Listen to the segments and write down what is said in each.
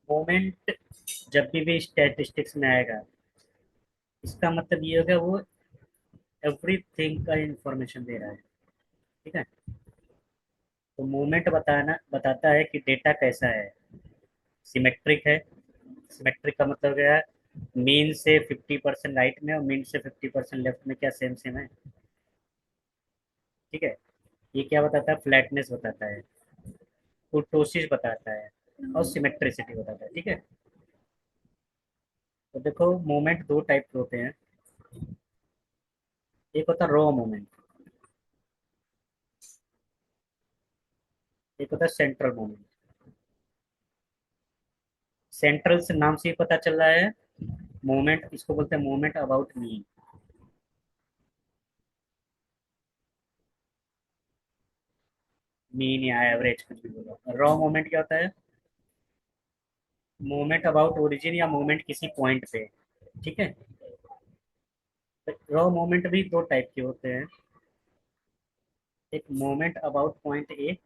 Moment जब भी statistics में आएगा, इसका मतलब ये होगा वो एवरीथिंग का इंफॉर्मेशन दे रहा है। ठीक है। तो मोमेंट बताता है कि डेटा कैसा है। सिमेट्रिक है। सिमेट्रिक का मतलब क्या है? मीन से 50% राइट में और मीन से 50% लेफ्ट में क्या सेम सेम है। ठीक है। ये क्या बताता है? फ्लैटनेस बताता है, कुर्टोसिस बताता है, और सिमेट्रिसिटी बताता है। ठीक है। तो देखो, मोमेंट दो टाइप के होते हैं। एक होता है रॉ मोमेंट, एक होता है सेंट्रल मोमेंट। सेंट्रल से नाम से ही पता चल रहा है, मोमेंट इसको बोलते हैं मोमेंट अबाउट मीन। मीन या एवरेज कुछ भी बोलो। रॉ मोमेंट क्या होता है? मोमेंट अबाउट ओरिजिन या मोमेंट किसी पॉइंट पे। ठीक है। रॉ मोमेंट भी दो टाइप के होते हैं। एक मोमेंट अबाउट पॉइंट ए,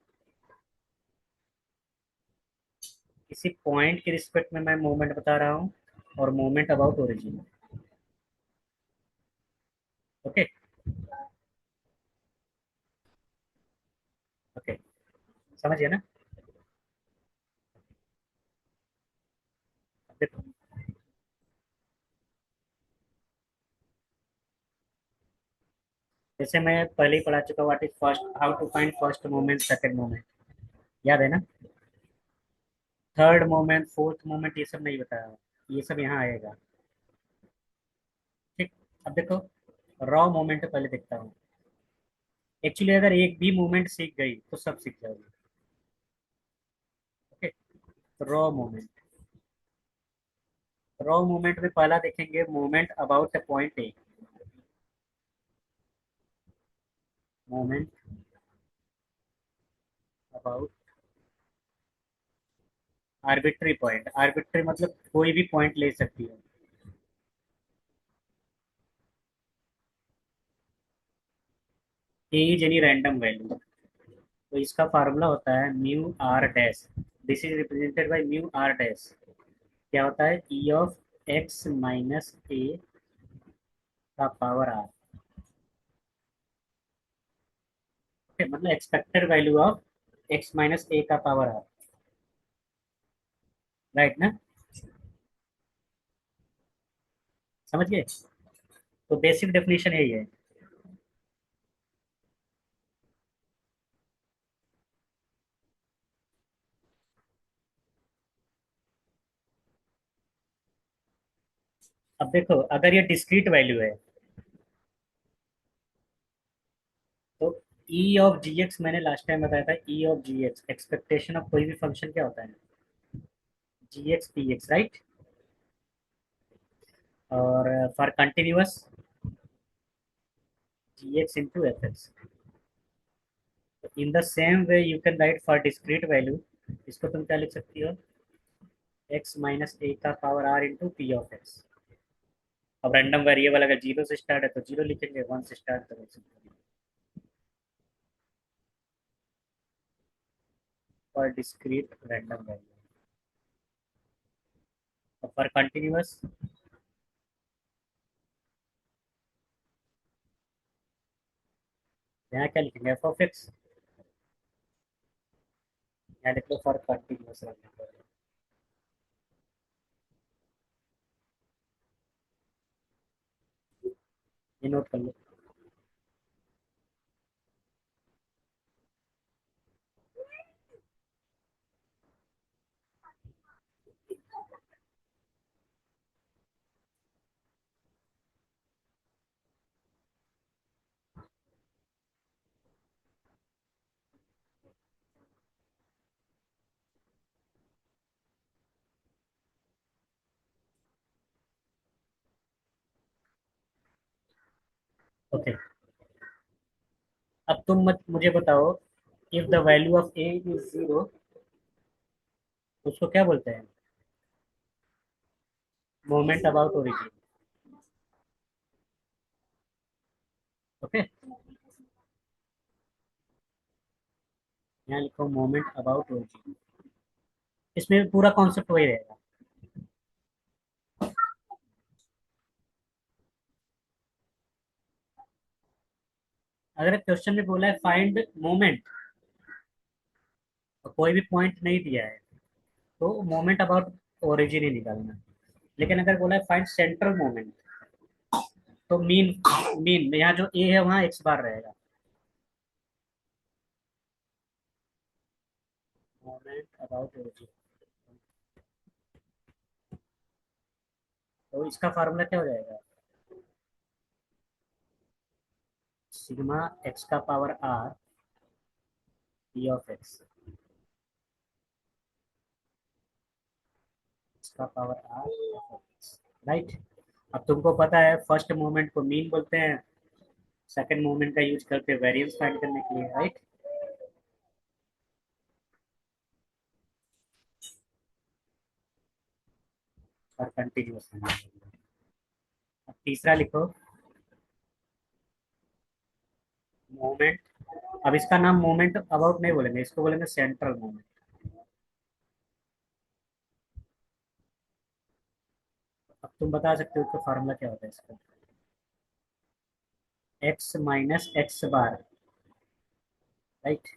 किसी पॉइंट के रिस्पेक्ट में मैं मोमेंट बता रहा हूँ, और moment about origin. Okay. Okay, समझिए ना। देखो, जैसे मैं पहले ही पढ़ा चुका, what is first, how to find first moment, second moment, याद है ना? थर्ड मोमेंट, फोर्थ मोमेंट, ये सब नहीं बताया, ये सब यहाँ आएगा। ठीक। अब देखो, रॉ मोमेंट पहले देखता हूँ। एक्चुअली अगर एक भी मोमेंट सीख गई तो सब सीख जाओगे। ओके। तो रॉ मोमेंट, रॉ मोमेंट में पहला देखेंगे moment about a point A. Moment about arbitrary point. Arbitrary मतलब कोई भी पॉइंट ले सकती है। A is any random value. तो इसका फार्मूला होता है mu R dash. This is represented by mu R dash. क्या होता है? E of X minus A का पावर आर। ओके, मतलब expected value of X minus A का पावर आर। राइट ना? समझ गए? तो बेसिक डेफिनेशन यही है। अब देखो, अगर ये डिस्क्रीट वैल्यू है तो ई ऑफ जी एक्स, मैंने लास्ट टाइम बताया था, E of G X expectation of कोई भी फंक्शन क्या होता है? G X P X, right? और for continuous, G X into F X. In the same way you can write for discrete value, इसको तुम क्या लिख सकती हो? एक्स माइनस ए का power R into P of X. अब random variable अगर जीरो से स्टार्ट है तो जीरो लिखेंगे, वन से स्टार्ट तो for discrete random value. For continuous, यहाँ क्या लिखेंगे? F of X. यहाँ लिख लो फॉर कंटिन्यूअस रैंडम वैल्यू। ये नोट कर लो। ओके, अब तुम मुझे बताओ, if the value of A is zero, उसको क्या बोलते हैं? Moment about origin. ओके, यहाँ लिखो मोमेंट अबाउट ओरिजिन। इसमें पूरा कॉन्सेप्ट वही रहेगा। अगर क्वेश्चन में बोला है फाइंड मोमेंट, कोई भी पॉइंट नहीं दिया है, तो मोमेंट अबाउट ओरिजिन ही निकालना। लेकिन अगर बोला है फाइंड सेंट्रल मोमेंट, तो मीन, मीन यहाँ जो ए है वहाँ एक्स बार रहेगा। मोमेंट अबाउट ओरिजिन, तो इसका फार्मूला क्या हो जाएगा? सिग्मा एक्स का power R P of X, इसका power R F of X, right. अब तुमको पता है फर्स्ट मोमेंट को मीन बोलते हैं, सेकंड मोमेंट का यूज करते हैं वेरिएंस फाइंड करने के लिए, राइट। और कंटिन्यूस है। अब तीसरा लिखो, मोमेंट। अब इसका नाम मोमेंट अबाउट नहीं बोलेंगे, इसको बोलेंगे सेंट्रल मोमेंट। अब तुम बता सकते हो तो फार्मूला क्या होता है इसका? X minus X bar, right.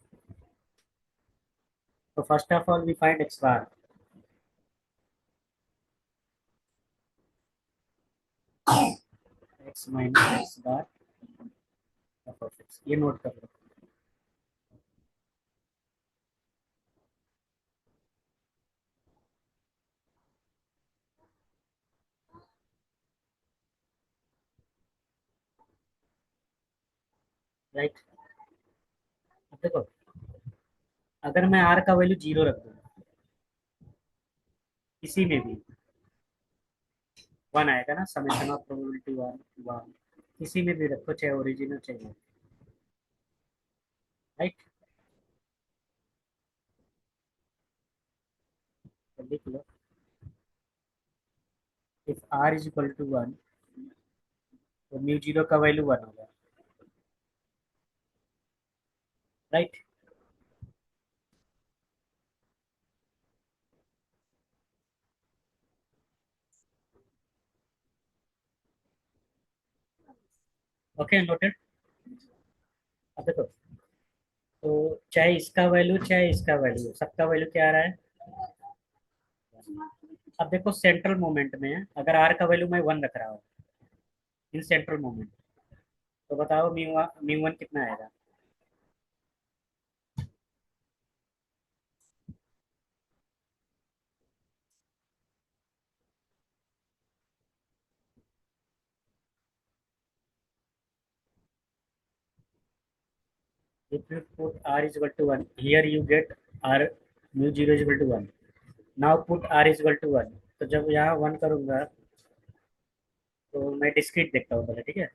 तो first of all we find X bar, X minus X bar F of X, ये नोट कर लो। राइट। अब देखो, अगर मैं आर का वैल्यू जीरो रख दूँ, किसी में भी वन आएगा ना, summation of probability one, one, किसी में भी रखो, चाहे ओरिजिनल चाहिए, राइट। तो लिख लो, if R is equal to one, तो म्यू जीरो का वैल्यू वन होगा, राइट। Okay, noted. अब देखो, तो चाहे इसका वैल्यू चाहे इसका वैल्यू, सबका वैल्यू क्या आ रहा है? अब देखो सेंट्रल मोमेंट में अगर आर का वैल्यू मैं वन रख रहा हूँ इन सेंट्रल मोमेंट, तो बताओ म्यू म्यू वन कितना आएगा? If you put r is equal to 1, here you get r mu 0 is equal to 1. Now put r is equal to 1. तो जब यहाँ 1 करूंगा, तो मैं डिस्क्रीट देखता हूँ पहले, ठीक है।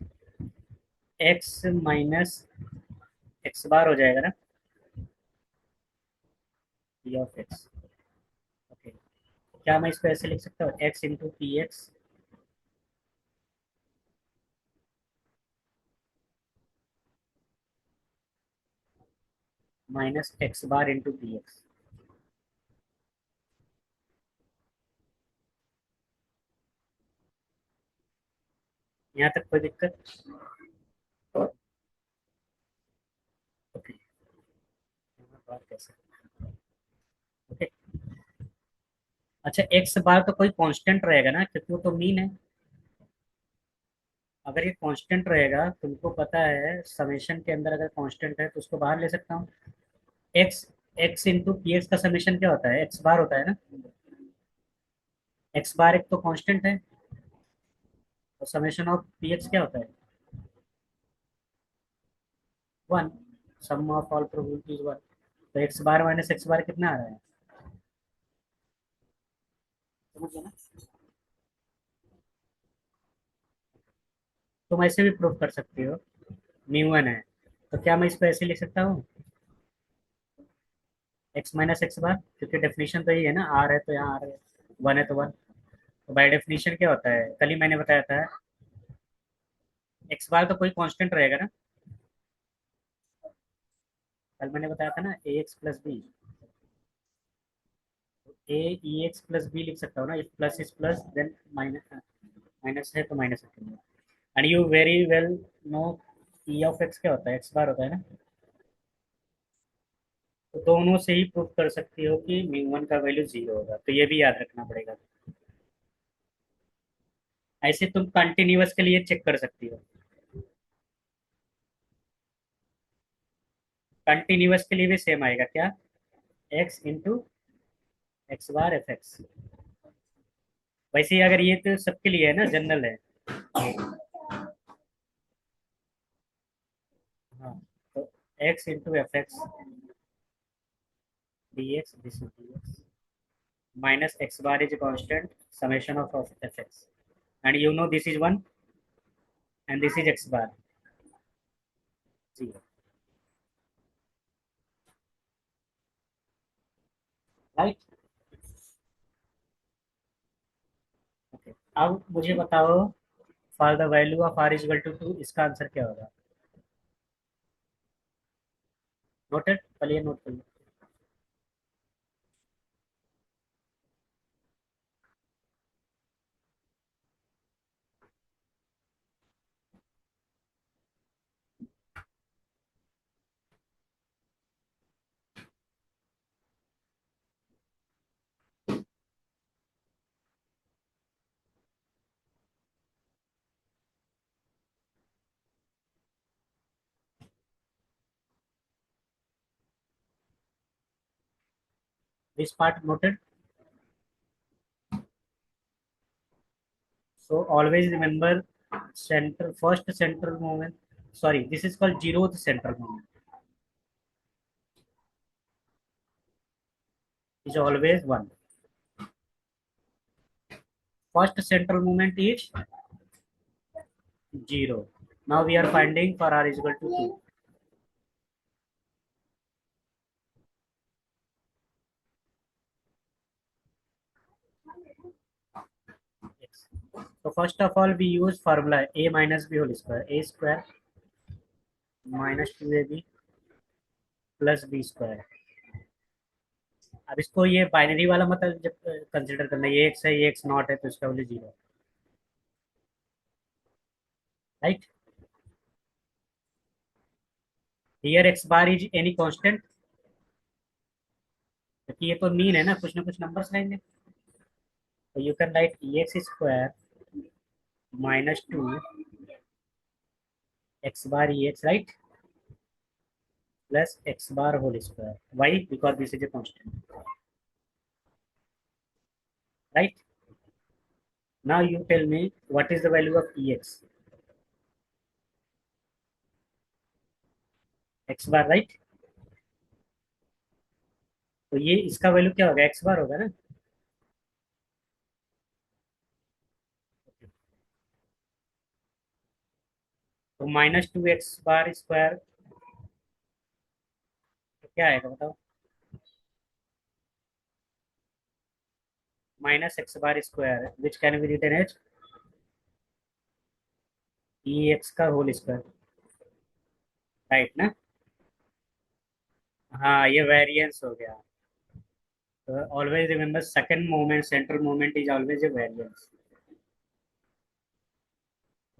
x माइनस एक्स बार हो जाएगा ना, p ऑफ x। ओके, क्या मैं इसको ऐसे लिख सकता हूँ, x into P X minus X bar into P X. यहाँ तक कोई दिक्कत? ओके, बात कैसे? ओके। अच्छा, एक्स बार तो कोई कांस्टेंट रहेगा ना, क्योंकि वो तो मीन है। अगर ये कांस्टेंट रहेगा, तुमको पता है समेशन के अंदर अगर कांस्टेंट है तो उसको बाहर ले सकता हूँ। X, x into P x का समेशन क्या होता है? एक्स बार होता है ना। एक्स बार एक तो कांस्टेंट है, और समेशन ऑफ पी एक्स क्या होता है? One, sum of all probabilities one. तो X bar minus X bar कितना आ रहा है? समझ गए ना? तुम ऐसे भी प्रूव कर सकते हो, म्यू वन है, तो क्या मैं इसको ऐसे लिख सकता हूँ, एक्स माइनस एक्स बार, क्योंकि डेफिनेशन तो यही है ना, आर है तो यहाँ आर है, वन है तो वन। तो बाय डेफिनेशन क्या होता है, कल ही मैंने बताया था, एक्स बार तो कोई कांस्टेंट रहेगा ना। कल मैंने बताया था ना, A X plus B, A E X plus B लिख सकता हूँ ना, if plus is plus then minus, minus है तो माइनस रखेंगे। And you very well know E of X क्या होता है, एक्स बार होता है ना। तो दोनों से ही प्रूव कर सकती हो कि म्यू वन का वैल्यू जीरो होगा, तो ये भी याद रखना पड़ेगा। ऐसे तुम कंटिन्यूअस के लिए चेक कर सकती हो। कंटिन्यूअस के लिए भी सेम आएगा क्या, x into x bar F x. वैसे ही अगर ये तो सबके लिए है ना, जनरल है। हाँ, तो x into F x D x, this is D x minus x bar is a constant summation of fx, and you know this is 1 and this is x bar 0, right? Okay. अब मुझे बताओ, for the value of r is equal to 2, इसका answer क्या होगा। Noted, चलिए note करिए। This part noted. So always remember, center first central moment. Sorry, this is called zeroth central moment. Is always one. First central moment is zero. Now we are finding for r is equal to 2. Yes. So first of all, we use formula a minus b whole square. A square minus 2ab plus b square. अब इसको ये binary वाला मतलब जब consider करना, ये x है ये एक्स नॉट है, तो इसका value zero, right. Here x bar is any constant, क्योंकि ये तो मीन है ना कुछ नंबर्स रहेंगे। तो you can write E X square minus two X bar E X, right, plus X bar whole square, why because this is a constant, right. Now you tell me what is the value of E X, X bar, right. तो ये इसका value क्या होगा, x बार होगा ना। तो minus two X bar square तो क्या आएगा बताओ, minus X bar square which can be written as E X का होल स्क्वायर, राइट ना। हाँ, ये वेरिएंस हो गया। तो always remember second moment central moment is always a variance,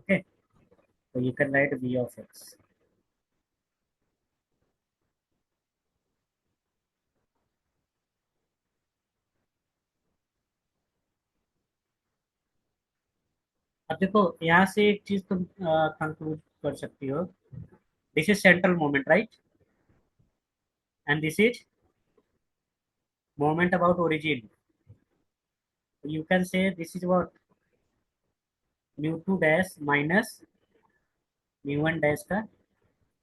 okay. तो you can write v of X. अब देखो यहाँ से एक चीज तुम कंक्लूड कर सकती हो, this is central moment, right, and this is moment about origin. You can say this is what, mu two dash minus mu one dash का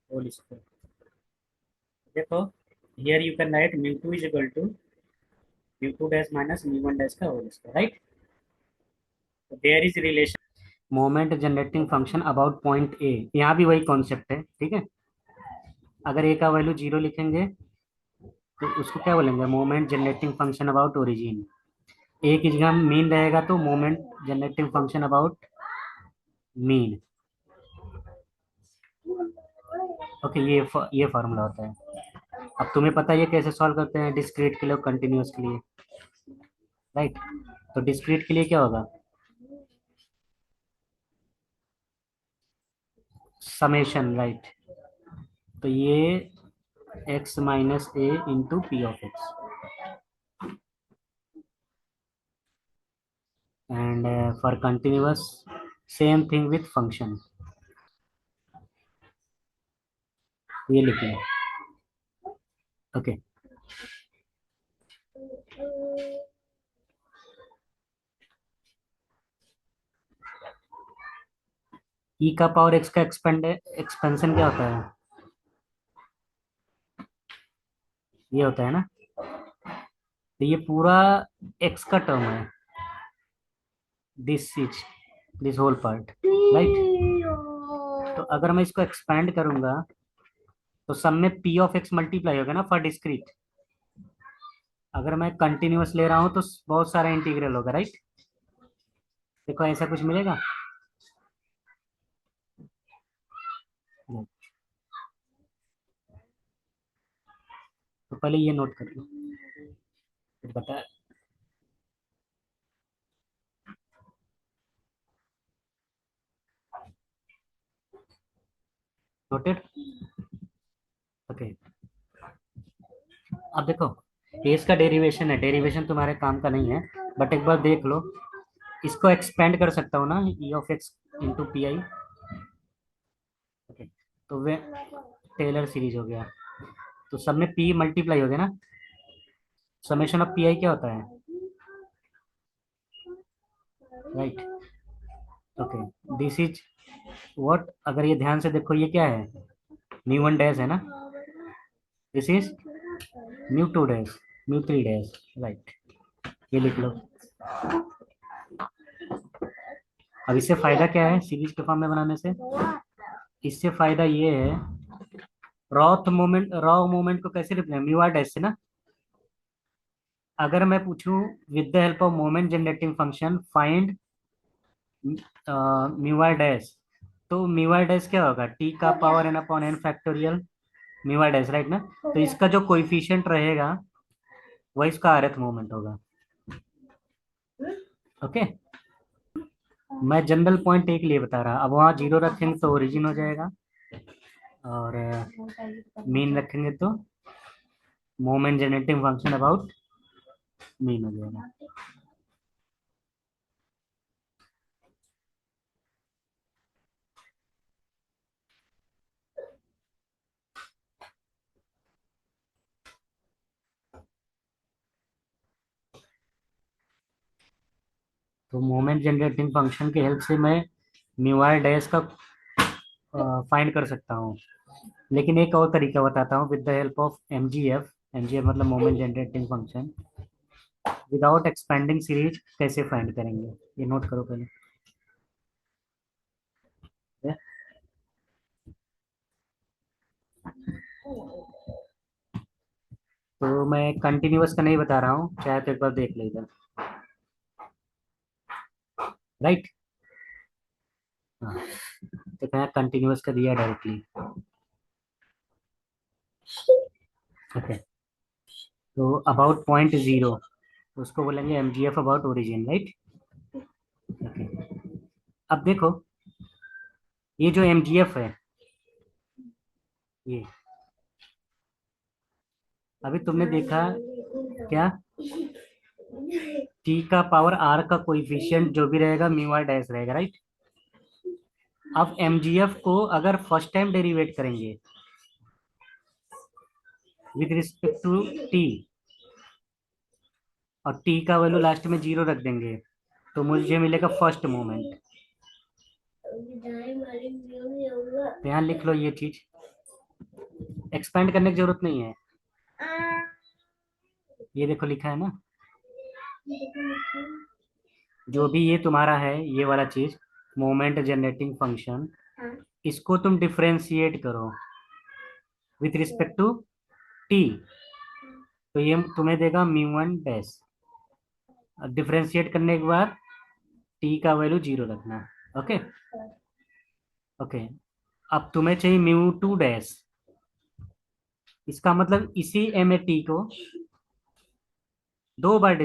होल स्क्वायर। देखो here you can write mu two is equal to mu two dash minus mu one dash का whole square, right. There is relation moment generating function about point A, यहाँ भी वही concept है, ठीक है। अगर ए का वैल्यू जीरो लिखेंगे तो उसको क्या बोलेंगे, moment generating function about origin. A की जगह मीन रहेगा तो moment generating function about mean, okay. ये फॉर्मूला होता है। अब तुम्हें पता है ये कैसे सॉल्व करते हैं, डिस्क्रीट के लिए कंटिन्यूअस के लिए। राइट। तो डिस्क्रीट के लिए क्या होगा? Summation, right. तो ये x minus A into P of x, and for continuous same thing with function, ये लिख लें। ओके। ई का पावर एक्स का एक्सपेंशन क्या होता है? ये होता है ना। तो ये पूरा एक्स का टर्म है, this is this whole part, right. तो अगर मैं इसको एक्सपैंड करूंगा तो सब में पी ऑफ एक्स मल्टीप्लाई होगा ना फॉर डिस्क्रीट। अगर मैं कंटिन्यूअस ले रहा हूँ तो बहुत सारा इंटीग्रल होगा, राइट। देखो ऐसा कुछ मिलेगा। तो पहले ये नोट कर लो, फिर बता। नोटेड। ओके। अब देखो, एस का डेरिवेशन है, डेरिवेशन तुम्हारे काम का नहीं है, बट एक बार देख लो। इसको एक्सपेंड कर सकता हूँ ना, ई of x into P I. Okay. तो वे टेलर सीरीज हो गया, तो सब में पी मल्टीप्लाई हो गया ना। समेशन ऑफ पी आई क्या होता है? Right. Okay. This is what, अगर ये ध्यान से देखो ये क्या है? म्यू वन डैश है ना। This is mu two dash, mu three dash, right. ये लिख लो। अब इससे फायदा क्या है सीरीज के फॉर्म में बनाने से? इससे फायदा ये है, रॉ मोमेंट को कैसे रिप्रेजेंट, म्यू आर डैश से ना। अगर मैं पूछूं with the help of moment generating function find mu R dash, तो म्यू आर डैश क्या होगा? टी का power N upon N factorial mu R dash, right ना। तो इसका जो कोइफिशिएंट रहेगा वही इसका आरएथ मोमेंट होगा। ओके। मैं जनरल पॉइंट एक लिए बता रहा, अब वहाँ जीरो रखेंगे तो ओरिजिन हो जाएगा, और मीन रखेंगे तो moment generating function about mean हो जाएगा। तो मोमेंट जनरेटिंग फंक्शन की हेल्प से मैं म्यू आर डैश का फाइंड कर सकता हूँ। लेकिन एक और तरीका बताता हूँ, with the help of M G F. M G F मतलब moment generating function without expanding series कैसे फाइंड करेंगे, ये नोट करो पहले। तो मैं कंटिन्यूअस का नहीं बता रहा हूँ, चाहे तो एक बार देख लीजिए, राइट। हाँ। तो क्या कंटिन्यूअस का दिया डायरेक्टली। ओके। तो अबाउट पॉइंट जीरो, उसको बोलेंगे M G F about origin, right. Okay. अब देखो, ये जो एम जी एफ है, ये अभी तुमने देखा क्या? टी का पावर आर का कोइफिशिएंट जो भी रहेगा म्यू आर डैश रहेगा, राइट। अब एमजीएफ को अगर फर्स्ट टाइम डेरिवेट करेंगे विद रिस्पेक्ट टू टी, और टी का वैल्यू लास्ट में जीरो रख देंगे, तो मुझे मिलेगा फर्स्ट मोमेंट। तो यहाँ लिख लो ये चीज, एक्सपेंड करने की जरूरत नहीं है। ये देखो लिखा है ना, जो भी ये तुम्हारा है ये वाला चीज, मोमेंट जनरेटिंग फंक्शन, इसको तुम डिफरेंशिएट करो विथ रिस्पेक्ट टू टी, तो ये तुम्हें देगा म्यू वन डैश। डिफरेंशिएट करने के बाद टी का वैल्यू जीरो रखना। ओके। ओके। अब तुम्हें चाहिए म्यू टू डैश, इसका मतलब इसी एम ए टी को दो बार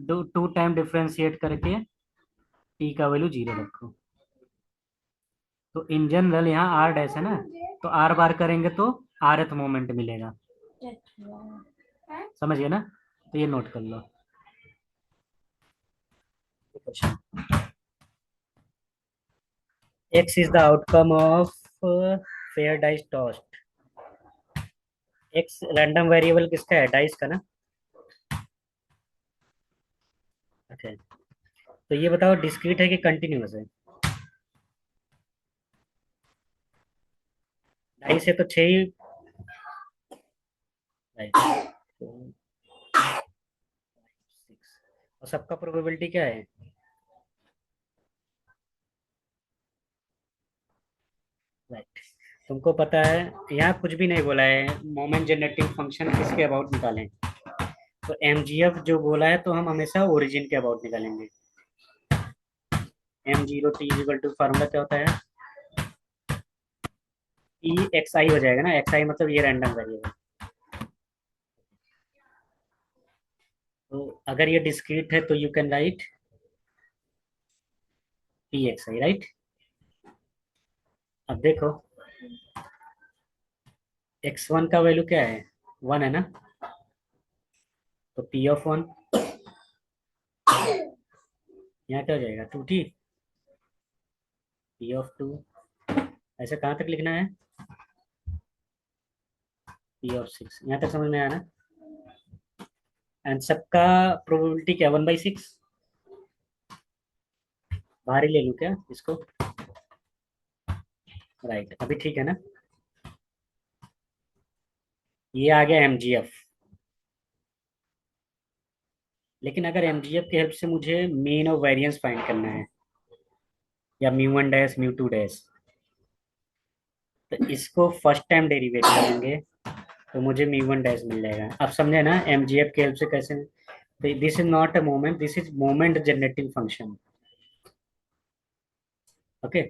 टू टाइम डिफ्रेंशिएट करके टी का वैल्यू 0 रखो। तो इन जनरल यहाँ आर डैश है ना, तो आर बार करेंगे तो rth मोमेंट मिलेगा। समझ गए ना? तो ये नोट कर लो। x is the outcome of fair dice tossed। x random variable किसका है? डाइस का ना। अच्छा, तो ये बताओ डिस्क्रीट है कि कंटिन्यूअस है? डाइस है तो 6 ही। राइट, और सबका प्रोबेबिलिटी क्या है? राइट, तुमको पता है यहाँ कुछ भी नहीं बोला है मोमेंट जनरेटिंग फंक्शन किसके अबाउट निकालें। तो mgf जो बोला है तो हम हमेशा ओरिजिन के अबाउट निकालेंगे। m0 t equal to formula क्या होता है? ई एक्स आई हो जाएगा ना, एक्स आई मतलब ये रैंडम वेरिएबल। तो अगर ये डिस्क्रीट है तो you can right P x I, right. अब देखो x1 का वैल्यू क्या है? 1 है ना, तो p ऑफ 1 यहाँ क्या हो जाएगा? 2t। p ऑफ 2 ऐसे कहाँ तक लिखना है? p ऑफ 6 यहाँ तक समझ में आया ना? एंड सबका प्रोबेबिलिटी क्या? 1/6। बाहर ही ले लूँ क्या इसको? राइट, अभी ठीक है ना? ये आ गया mgf। लेकिन अगर mgf की हेल्प से मुझे मीन और वेरिएंस फाइंड करना है, या म्यू 1 डैश म्यू 2 डैश, तो इसको फर्स्ट टाइम डेरिवेट करेंगे तो मुझे म्यू 1 डैश मिल जाएगा। अब समझे ना mgf की हेल्प से कैसे? This is not a moment, this is moment generating function. Okay,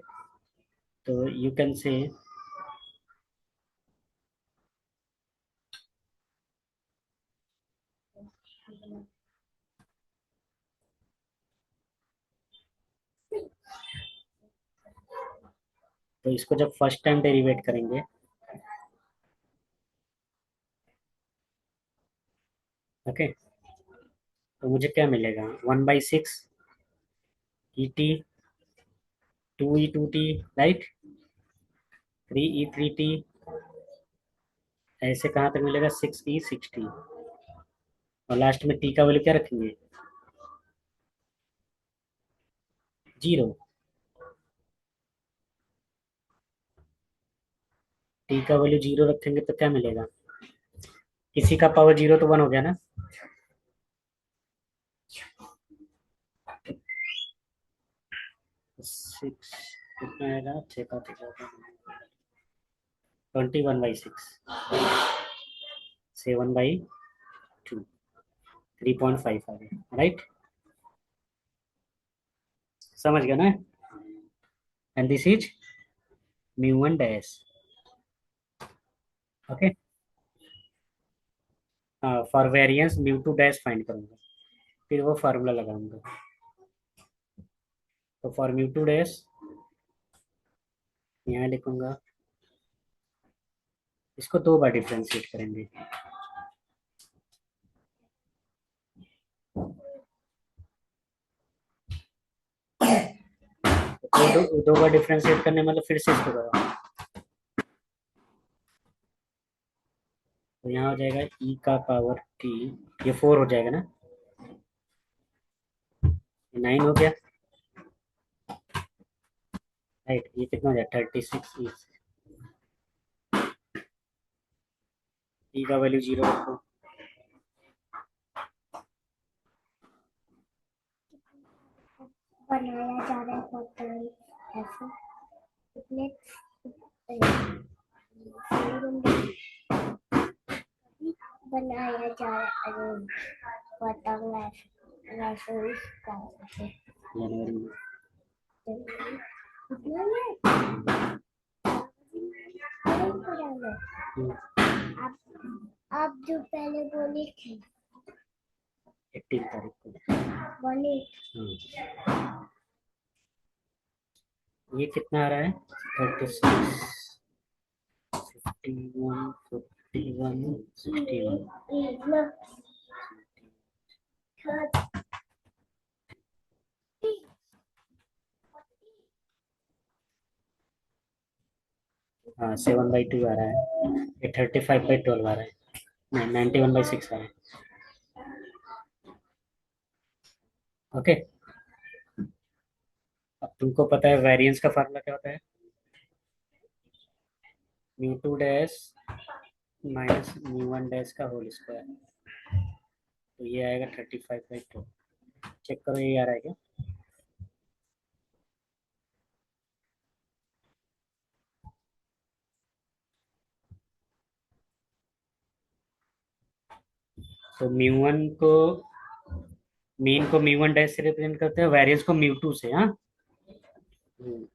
तो यू कैन से तो इसको जब फर्स्ट टाइम डेरिवेट करेंगे, ओके, तो मुझे क्या मिलेगा? 1/6 E T 2e2t, right, 3e3t, ऐसे कहाँ तक मिलेगा? 6e6t। और लास्ट में टी का वैल्यू क्या रखेंगे? 0। टी का वैल्यू 0 रखेंगे तो क्या मिलेगा? किसी का पावर 0 तो 1 हो गया ना। 6 कितना आएगा? 6 का 21/6, 7/2, 3.5 आ गया, राइट। समझ गया ना? And this is mu 1 dash. Okay, for variance mu 2 dash find करूंगा, फिर वो फार्मूला लगाऊंगा। तो फॉर म्यू 2 डैश यहाँ लिखूंगा, इसको 2 बार डिफ्रेंशिएट करेंगे। तो 2 बार डिफ्रेंशिएट करने मतलब फिर से इसको करो, तो यहाँ हो जाएगा ई का पावर टी, ये 4 हो जाएगा ना, 9 हो गया, राइट। ये कितना हो जाए? 36। ई का वैल्यू 0 रखो। बनाया जा रहा है पता नहीं ऐसे कितने बनाया जा रहा है। अरे पतंग ऐसे वैसे इसका जनवरी में। कितना है आप जो पहले बोले थे 18 तारीख को। 18। हाँ, ये कितना आ रहा है? 36, 51, 51, 61। हाँ, 7/2 आ रहा है। ये 35/12 आ रहा है। नहीं, 91/6 आ रहा है। ओके। अब तुमको पता है वेरिएंस का फार्मूला क्या होता है? Mu 2 dash minus mu 1 dash का होल स्क्वायर। तो ये आएगा 35/2। चेक करो ये आ रहा है क्या? तो म्यू 1 को, मीन को म्यू 1 डैश से रिप्रेजेंट करते हैं, वेरिएंस को म्यू 2 से। हाँ। हम्म,